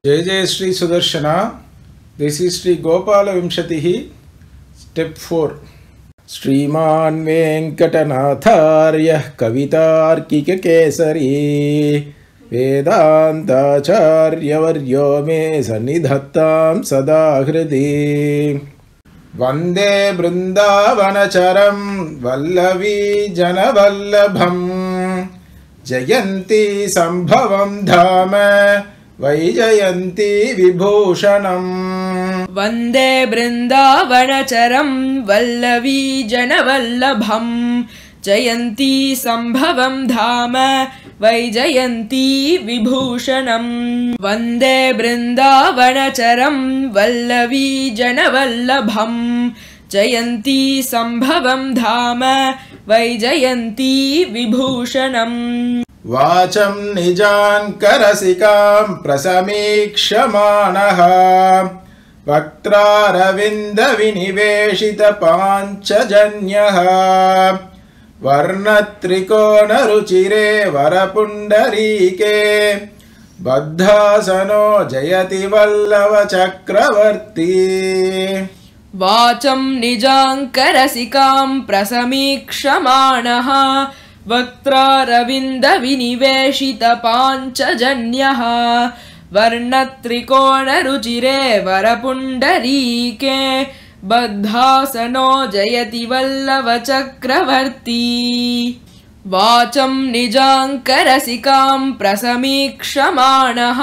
जय जय Shri Sudarshana. This is Shri Gopal विंशतिः स्टेप 4. श्रीमान वेंकटनाथार्यः कवितार्किककेसरी वेदांताचार्यवर्यो मे सन्निधत्तां सदा हृदि. वंदे बृंदावनचरं वल्लवी जनवल्लभं जयन्ती संभवं धाम वैजयन्ती विभूषणम्. वंदे बृंदावनचरं वल्लवी जनवल्लभं जयन्ती संभवं धाम वैजयन्ती विभूषणम्. वंदे बृंदावनचरं वल्लवी जनवल्लभं जयन्ती संभवं धाम वैजयन्ती विभूषणम्. वाचं निजाङ्करसिकां प्रसमीक्षमाणः वक्त्रारविन्दविनिवेशितपाञ्चजन्यः वर्णत्रिकोणरुचिरे वरपुण्डरीके बद्धासनो जयति वल्लवचक्रवर्ती. वाचं निजाङ्करसिकां प्रसमीक्षमाणः वक्त्रारविन्दविनिवेशितपाञ्चजन्यः वर्णत्रिकोणरुचिरे वरपुण्डरीके बद्धासनो जयति वल्लवचक्रवर्ती. वाचं निजाङ्करसिकां प्रसमीक्षमाणः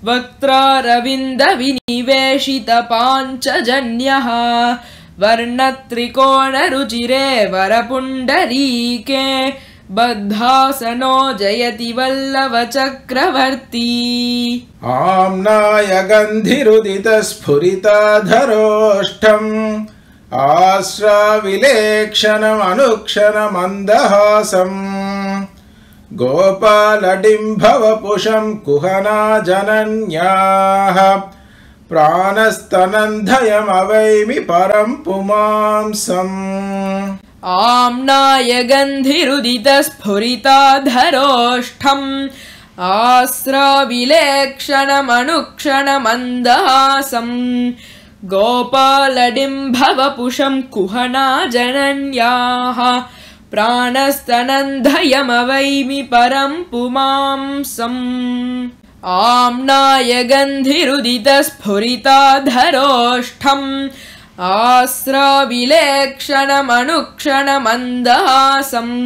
वक्त्रारविन्दविनिवेशितपाञ्चजन्यः वर्णत्रिकोणरुचिरे वरपुण्डरीके बद्धासनो जयति वल्लवचक्रवर्ती. आम्नाय गन्धिरुदितस्फुरिताधरोष्ठम् आश्राविलेक्षणमनुक्षणमन्दहासम् गोपालडिम्भवपुषं कुहना जनन्याः प्राणस्तनन्धयमवैमि परं पुमांसम्. आम्नाय गन्धिरुदितस्फुरिताधरोष्ठम् आस्राविलेक्षणमनुक्षणमन्दहासम् गोपालडिम्भवपुषं कुहना जनन्याः प्राणस्तनन्धयमवैमि परं पुमांसम्. आम्नाय गन्धिरुदितस्फुरिताधरोष्ठम् आस्राविलेक्षणमनुक्षणमन्दहासम्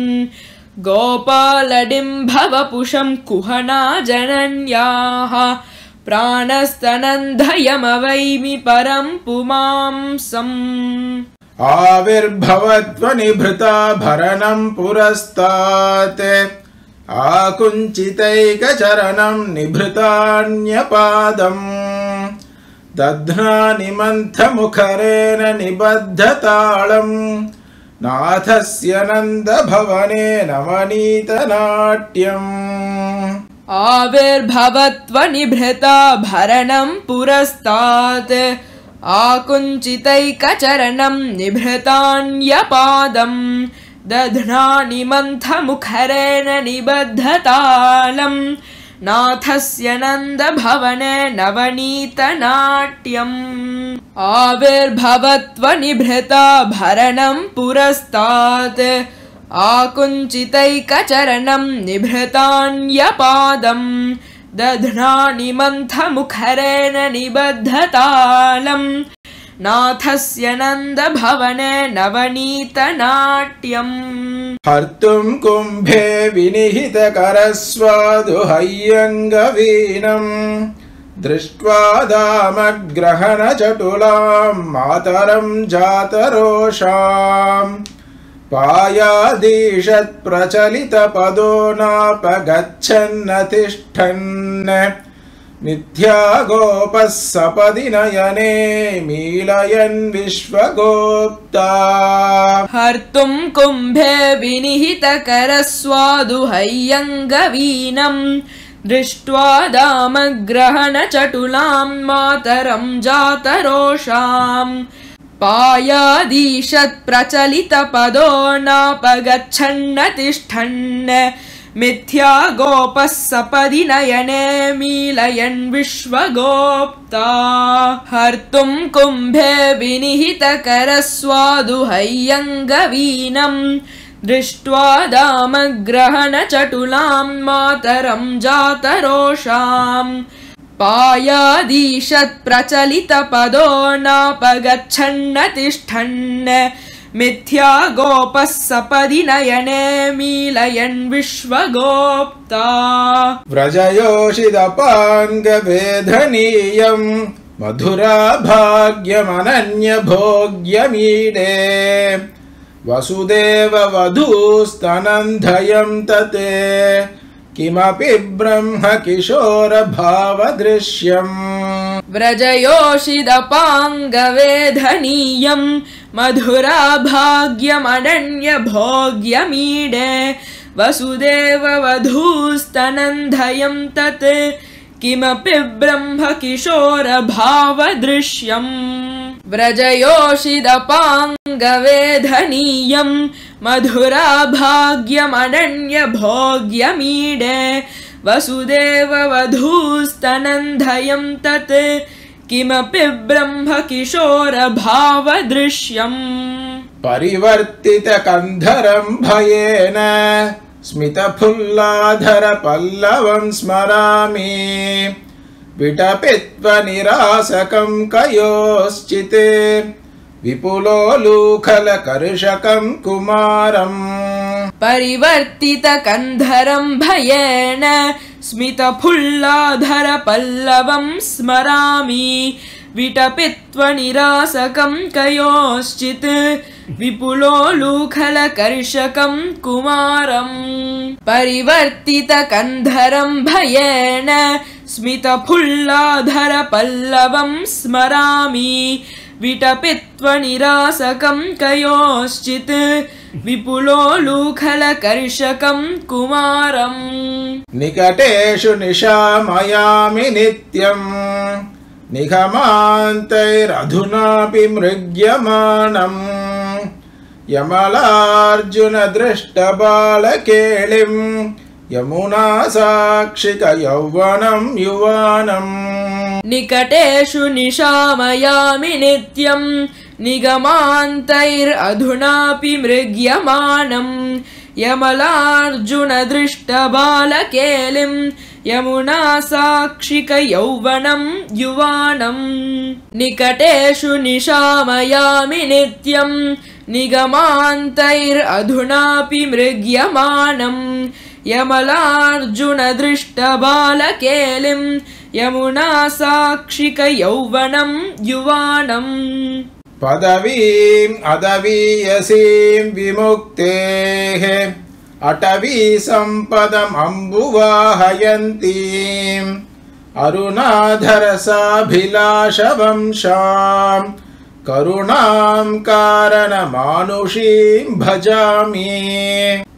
गोपालडिम्भवपुषं कुहना जनन्याः प्राणस्तनन्धयमवैमि परं पुमांसम्. आविर्भवत्वनिभृता भरणं पुरस्तात् आकुञ्चितैकचरणं निभृतान्यपादम् दध्नानि मन्थमुखरेण निबद्धताळम् नाथस्य नन्दभवने नवनीतनाट्यम्. आविर्भवत्वनिभृता भरणं पुरस्तात् आकुञ्चितैकचरणं निभृतान्यपादम् दध्नानि मन्थमुखरेण निबद्धतालम् नाथस्य नन्दभवने नवनीतनाट्यम्. आविर्भवत्वनिभृता भरणं पुरस्तात् आकुञ्चितैकचरणं निभृतान्यपादम् दध्नानि मन्थमुखरेण निबद्धतालम् नाथस्य नन्दभवने नवनीतनाट्यम्. हर्तुं कुम्भे विनिहितकरस्वादुहय्यङ्गवीणम् दृष्ट्वा दामग्रहणचटुलां मातरं जातरोषाम् पायादीशत्प्रचलितपदो नापगच्छन्नतिष्ठन् मिथ्यागोपः सपदि नयने मीलयन् विश्वगोप्ता. हर्तुं कुम्भे विनिहितकरस्वादुहय्यङ्गवीणं दृष्ट्वा दामग्रहणचटुलां मातरं जातरोषाम् पायादीशत्प्रचलितपदो नापगच्छन्नतिष्ठन् मिथ्या गोपः सपदि नयने मीलयन् विश्वगोप्ता हर्तुं कुम्भे विनिहितकरस्वादुहय्यङ्गवीनं दृष्ट्वा दामग्रहणचटुलां मातरं जातरोषाम् पायादीशत् प्रचलितपदो नापगच्छन्न तिष्ठन् मिथ्या गोपः सपदि नयने मीलयन् विश्वगोप्ता व्रजयोषिदपाङ्गवेधनीयम् मधुराभाग्यमनन्यभोग्यमीडे वसुदेववधूस्तनन्धयं तते किमपि ब्रह्म किशोरभावदृश्यम् व्रजयोषिदपाङ्गवेधनीयं मधुराभाग्यमनन्यभोग्यमीडे वसुदेववधूस्तनन्धयं तत् किमपि ब्रह्म किशोरभावदृश्यम् व्रजयोषिदपाङ्गवेधनीयं मधुराभाग्यमनन्यभोग्यमीडे वसुदेववधूस्तनन्धयं तत् किमपि ब्रह्म किशोरभावदृश्यम् परिवर्तितकन्धरं भयेन स्मितफुल्लाधरपल्लवं स्मरामि विटपित्वनिरासकं कयोश्चित् विपुलोलूखलकर्षकं कुमारम् परिवर्तितकन्धरं भयेन स्मितफुल्लाधरपल्लवं स्मरामि विटपित्वनिरासकं कयोश्चित् विपुलोलूखलकर्षकं कुमारम् परिवर्तितकन्धरं भयेन स्मितफुल्लाधरपल्लवं स्मरामि विटपित्वनिरासकं कयोश्चित् विपुलोलूखलकर्षकं कुमारम् निकटेषु निशामयामि नित्यम् निगमान्तैरधुनापि मृग्यमाणम् यमलार्जुनदृष्टबालकेलिं यमुना साक्षिकयौवनं युवानम् निकटेषु निशामयामि नित्यं निगमान्तैरधुनापि मृग्यमाणम् यमलार्जुनदृष्टबालकेलिं यमुना साक्षिकयौवनं युवानम् निकटेषु निशामयामि नित्यं निगमान्तैरधुनापि मृग्यमाणम् यमलार्जुनदृष्टबालकेलिं यमुना साक्षिकयौवनं युवानम् पदवीम् अदवीयसीं विमुक्तेः अटवी सम्पदम् अम्बुवाहयन्तीम् अरुणाधरसाभिलाषवंशाम् करुणां कारणमानुषीं भजामि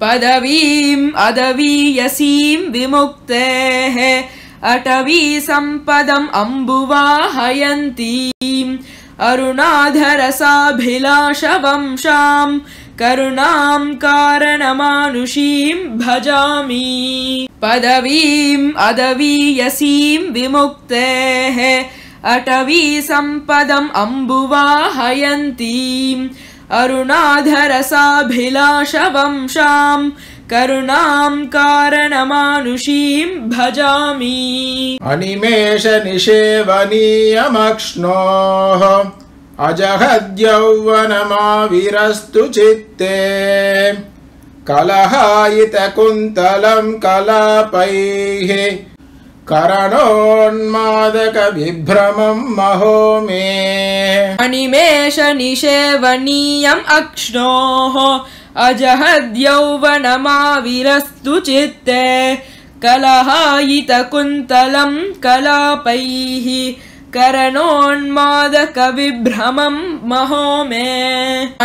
पदवीम् अदवीयसीं विमुक्तेः अटवी सम्पदम् अम्बुवाहयन्तीम् अरुणाधरसाभिलाषवंशां करुणां कारणमानुषीं भजामि पदवीम् अदवीयसीं विमुक्तेः अटवी सम्पदम् अम्बुवाहयन्तीम् अरुणाधरसाभिलाषवंशां करुणां कारणमानुषीं भजामि अनिमेषनिषेवनीयमक्ष्णोः अजहद्यौवनमाविरस्तु चित्ते कलहायितकुन्तलं कलापैः करणोन्मादकविभ्रमं महो मे अनिमेषनिषेवनीयम् अक्ष्णोः अजहद्यौवनमाविरस्तु चित्ते कलहायितकुन्तलं कलापैः करणोन्मादकविभ्रमं महो मे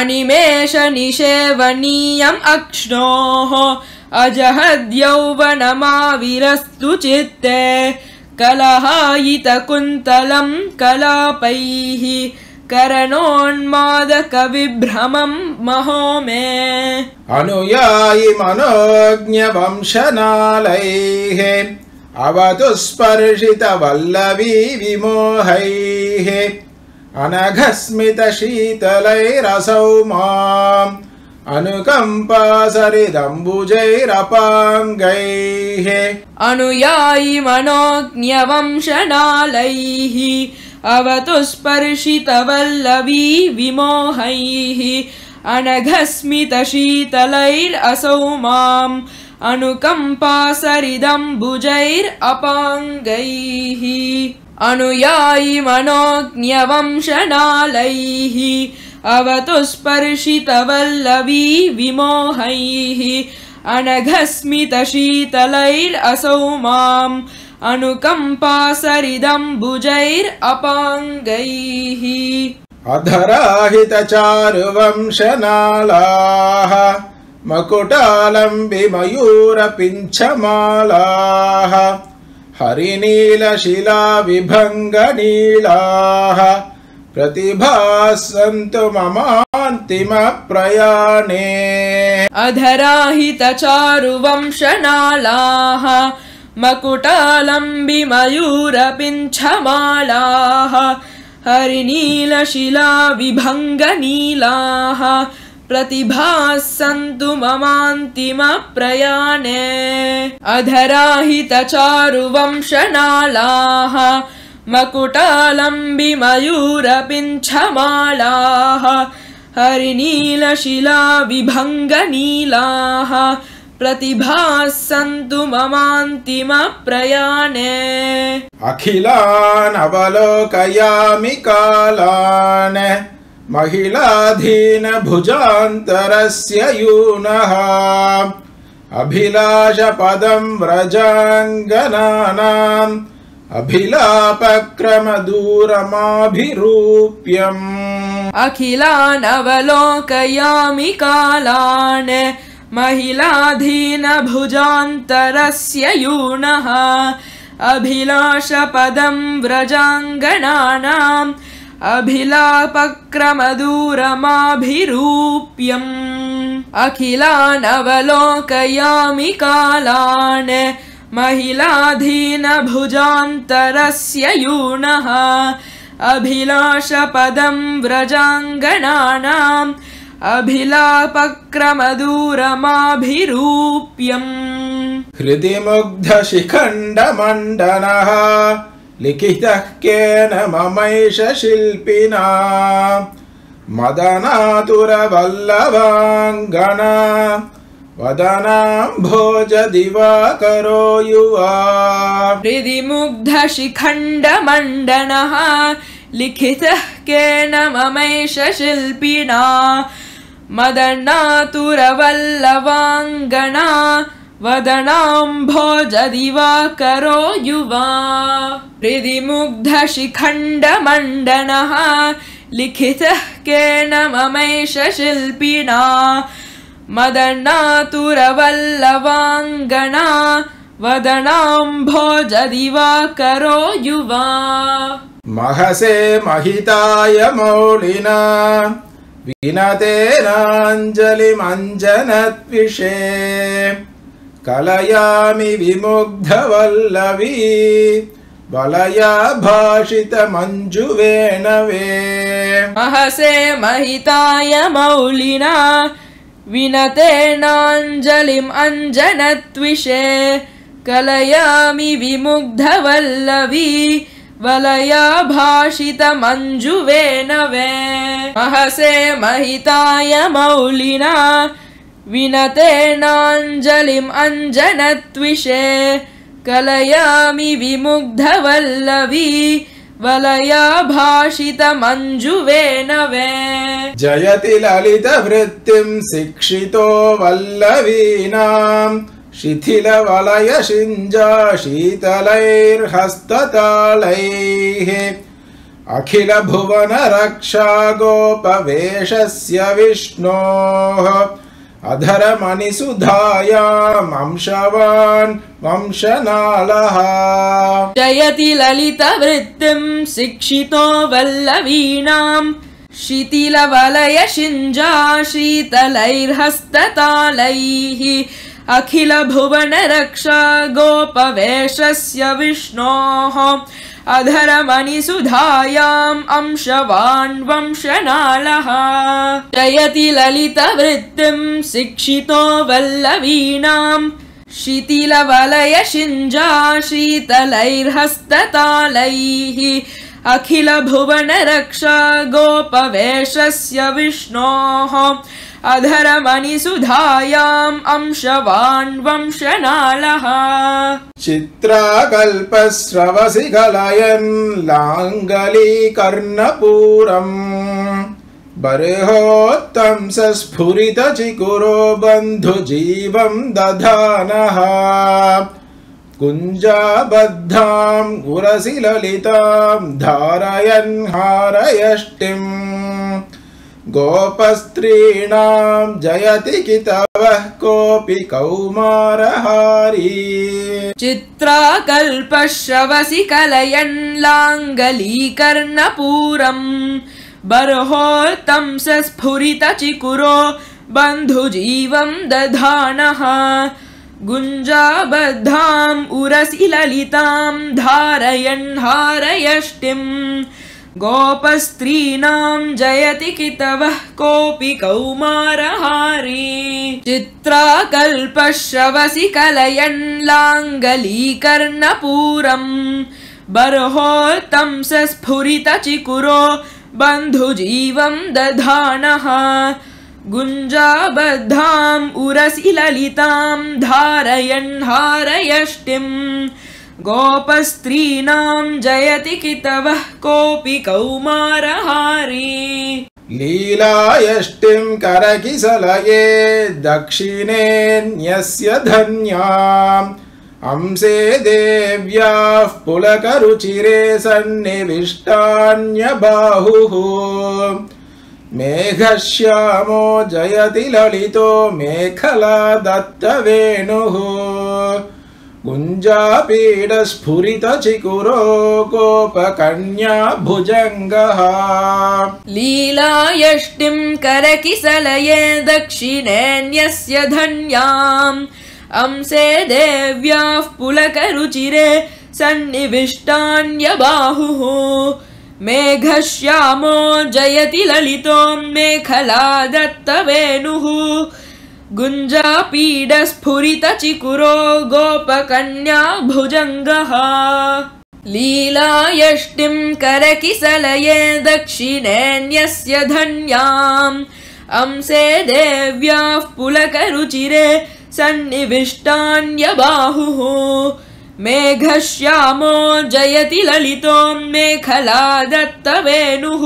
अनिमेषनिषेवनीयम् अक्ष्णोः अजहद्यौवनमाविरस्तु चित्ते कलहायितकुन्तलं कलापैः करणोन्मादकविभ्रमं महो मे अनुयायि मनोज्ञवंशनालैः अवतु स्पर्शितवल्लवी विमोहैः अनघस्मितशीतलैरसौ माम् अनुकम्पासरिदम्बुजैरपाङ्गैः अनुयायि मनोज्ञवंशनालैः अवतु स्पर्शितवल्लवी विमोहैः अनघस्मितशीतलैरसौ माम् अनुकम्पासरिदम्बुजैरपाङ्गैः अनुयायि मनोज्ञवंशनालैः अवतु स्पर्शितवल्लवी विमोहैः अनघस्मितशीतलैरसौ माम् अनुकम्पासरिदम्बुजैरपाङ्गैः अधराहितचारुवंशनालाः मकुटालम्बिमयूरपिञ्छमालाः हरिनीलशिलाविभङ्गनीलाः प्रतिभासन्तु ममान्तिमप्रयाणे अधराहितचारुवंशनालाः मकुटालम्बिमयूरपिञ्छमालाः हरिनीलशिलाविभङ्गनीलाः प्रतिभासन्तु ममान्तिमप्रयाणे अधराहितचारुवंशनालाः मकुटालम्बिमयूरपिञ्छमालाः हरिनीलशिलाविभङ्गनीलाः प्रतिभासन्तु ममान्तिमप्रयाणे अखिलान् अवलोकयामि कालान् महिलाधीनभुजान्तरस्य यूनः अभिलाषपदं व्रजाङ्गनानाम् अभिलापक्रमदूरमाभिरूप्यम् अखिलान् अवलोकयामि कालान् महिलाधीनभुजान्तरस्य यूनः अभिलाषपदं व्रजाङ्गनानाम् अभिलापक्रमदूरमाभिरूप्यम् अखिलान् अवलोकयामि कालान् महिलाधीनभुजान्तरस्य यूनः अभिलाषपदं व्रजाङ्गनानाम् अभिलापक्रमदूरमाभिरूप्यम् हृदि मुग्धशिखण्डमण्डनः लिखितः केन ममैष शिल्पिना मदनातुरवल्लभाङ्गना वदनाम्भोजदिवाकरो युवा हृदि मुग्धशिखण्डमण्डनः लिखितः केन ममैष शिल्पिना मदनातुरवल्लभाङ्गना वदनाम्भोजदिवाकरो युवा हृदि मुग्धशिखण्डमण्डनः लिखितः केन ममैष शिल्पिना मदनातुरवल्लभाङ्गना वदनाम्भोजदिवाकरो युवा महसे महिताय मौलिना विनतेनाञ्जलिमञ्जनत्विषे कलयामि विमुग्धवल्लवी वलया भाषितमञ्जुवेणवे महसे महिताय मौलिना विनतेनाञ्जलिम् अञ्जनत्विषे कलयामि विमुग्धवल्लवी वलया भाषितमञ्जुवेणवे महसे महिताय मौलिना विनतेनाञ्जलिम् अञ्जनत्विषे कलयामि विमुग्धवल्लवी वलया भाषितमञ्जुवेणवे जयति ललितवृत्तिं शिक्षितो वल्लवीनां शिथिलवलयशिञ्जा शीतलैर्हस्ततालैः अखिलभुवनरक्षा गोपवेशस्य विष्णोः अधरमणिसुधायाम् अंशवान् वंशनालः जयति ललितवृत्तिं शिक्षितो वल्लवीनाम् शिथिलवलयशिञ्जा शीतलैर्हस्ततालैः अखिल भुवन रक्षा गोपवेशस्य विष्णोः अधरमणिसुधायाम् अंशवान् वंशनालः जयति ललितवृत्तिं शिक्षितो वल्लवीनाम् शिथिलवलयशिञ्जा शीतलैर्हस्ततालैः अखिल भुवन रक्षा गोपवेशस्य विष्णोः अधरमणिसुधायाम् अंशवान् वंशनालः चित्राकल्पस्रवसि कलयन् लाङ्गलीकर्णपूरम् बर्होत्तंसस्फुरितचिकुरो बन्धुजीवं दधानः कुञ्जाबद्धाम् उरसि ललितां धारयन् हारयष्टिम् गोपस्त्रीणां जयति कितवः कोऽपि कौमारहारी चित्राकल्पश्रवसि कलयन् लाङ्गलीकर्णपूरम् बर्होत्तंसस्फुरितचिकुरो बन्धुजीवं दधानः गुञ्जाबद्धाम् उरसि ललितां धारयन् हारयष्टिम् गोपस्त्रीणां जयति कितवः कोऽपि कौमारहारी चित्राकल्पश्रवसि कलयन् लाङ्गलीकर्णपूरम् बर्होत्तंसस्फुरितचिकुरो बन्धुजीवं दधानः गुञ्जाबद्धाम् उरसि ललितां धारयन् हारयष्टिम् गोपस्त्रीणां जयति कितवः कोऽपि कौमारहारी लीलायष्टिं करकिसलये दक्षिणेऽन्यस्य धन्याम् अंसे देव्याः पुलकरुचिरे सन्निविष्टान्यबाहुः मेघश्यामो जयति ललितो मेखला दत्तवेणुः गुञ्जापीडस्फुरितचिकुरो गोपकन्या भुजङ्गः लीलायष्टिं करकिसलये दक्षिणेऽन्यस्य धन्याम् अंसे देव्याः पुलकरुचिरे सन्निविष्टान्यबाहुः मेघश्यामो जयति ललितो मेखला दत्तवेणुः गुञ्जापीडस्फुरितचिकुरो गोपकन्या भुजङ्गः लीलायष्टिं करकिसलये दक्षिणेऽन्यस्य धन्याम् अंसे देव्याः पुलकरुचिरे सन्निविष्टान्यबाहुः मेघश्यामो जयति ललितो मेखला दत्तवेणुः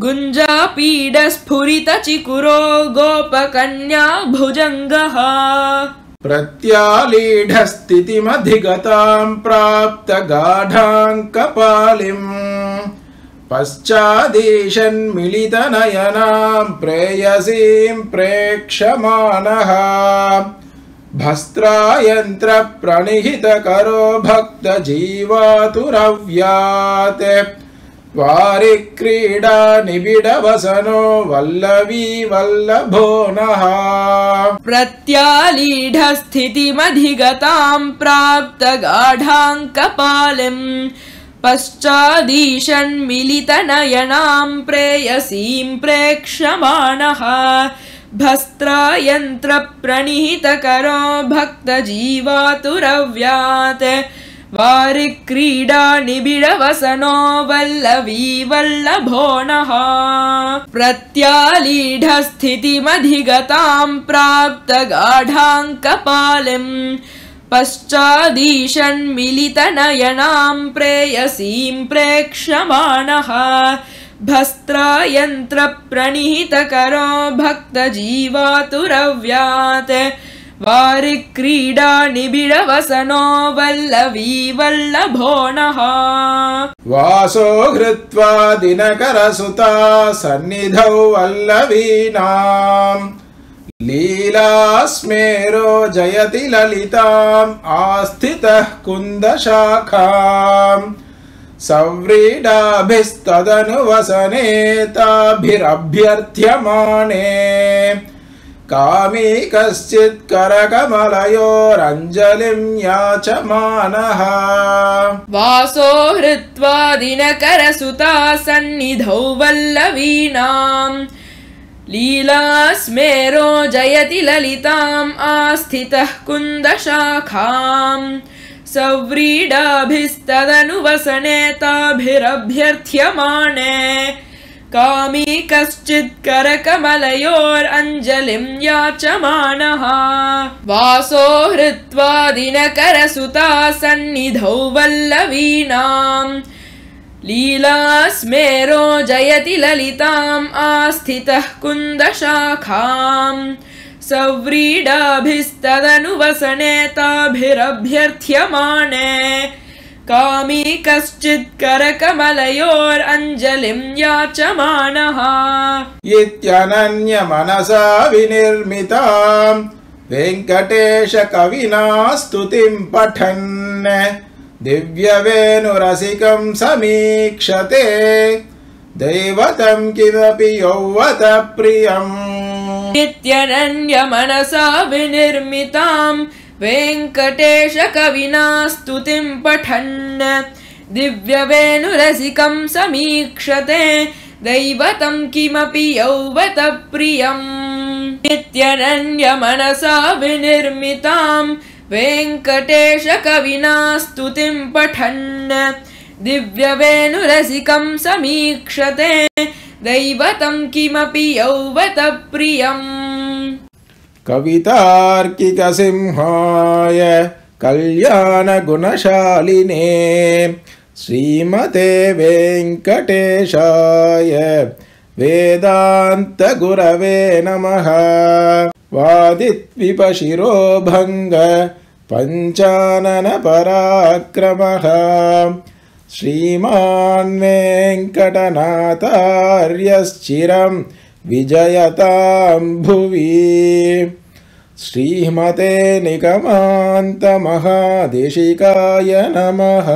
गुञ्जापीडस्फुरितचिकुरो गोपकन्या भुजङ्गः प्रत्यालीढस्थितिमधिगतां प्राप्तगाढाङ्कपालिम् पश्चादीशन्मिलितनयनां प्रेयसीं प्रेक्षमाणः भस्त्रायन्त्रप्रणिहितकरो भक्तजीवातुरव्यात् वारिक्रीडा निबिडवसनो वल्लवी वल्लभो नः प्रत्यालीढस्थितिमधिगतां प्राप्तगाढाङ्कपालिम् पश्चादीशन्मिलितनयनां प्रेयसीं प्रेक्षमाणः भस्त्रायन्त्रप्रणिहितकरो भक्तजीवातुरव्यात् वारिक्रीडा निबिडवसनो वल्लवी वल्लभो नः प्रत्यालीढस्थितिमधिगतां प्राप्तगाढाङ्कपालिम् पश्चादीशन्मिलितनयनां प्रेयसीं प्रेक्षमाणः भस्त्रायन्त्रप्रणिहितकरो भक्तजीवातुरव्यात् वारिक्रीडा निबिडवसनो वल्लवी वल्लभो नः वासो हृत्वा दिनकरसुता सन्निधौ वल्लवीनाम् लीलास्मेरो जयति ललिताम् आस्थितः कुन्दशाखाम् सव्रीडाभिस्तदनुवसने ताभिरभ्यर्थ्यमाणे कामी कश्चित् करकमलयोरञ्जलिं याचमानः वासो हृत्वा दिनकरसुता सन्निधौ वल्लवीनाम् लीलास्मेरो जयति ललिताम् आस्थितः कुन्दशाखाम् सव्रीडाभिस्तदनुवसने ताभिरभ्यर्थ्यमाणे कामी कश्चित् करकमलयोरञ्जलिं याचमानः वासो हृत्वा दिनकरसुता सन्निधौ वल्लवीनाम् लीलास्मेरो जयति ललिताम् आस्थितः कुन्दशाखाम् सव्रीडाभिस्तदनुवसने ताभिरभ्यर्थ्यमाणे कामी कश्चित् करकमलयोरञ्जलिं याचमानः इत्यनन्यमनसा विनिर्मितां वेङ्कटेशकविना स्तुतिं पठन् दिव्यवेणुरसिकं समीक्षते दैवतं किमपि यौवत प्रियम् इत्यनन्यमनसा विनिर्मितां वेङ्कटेशकविना स्तुतिं पठन् दिव्यवेणुरसिकं समीक्षते दैवतं किमपि यौवत प्रियम् इत्यनन्यमनसा विनिर्मितां वेङ्कटेशकविना स्तुतिं पठन् दिव्यवेणुरसिकं समीक्षते दैवतं किमपि यौवत प्रियम् कवितार्किकसिंहाय कल्याणगुणशालिने श्रीमते वेङ्कटेशाय वेदान्तगुरवे नमः वादित्विपशिरोभङ्ग पञ्चाननपराक्रमः श्रीमान् वेङ्कटनाथार्यश्चिरं विजयतां भुवि श्रीमते निगमान्तमहादेशिकाय नमः।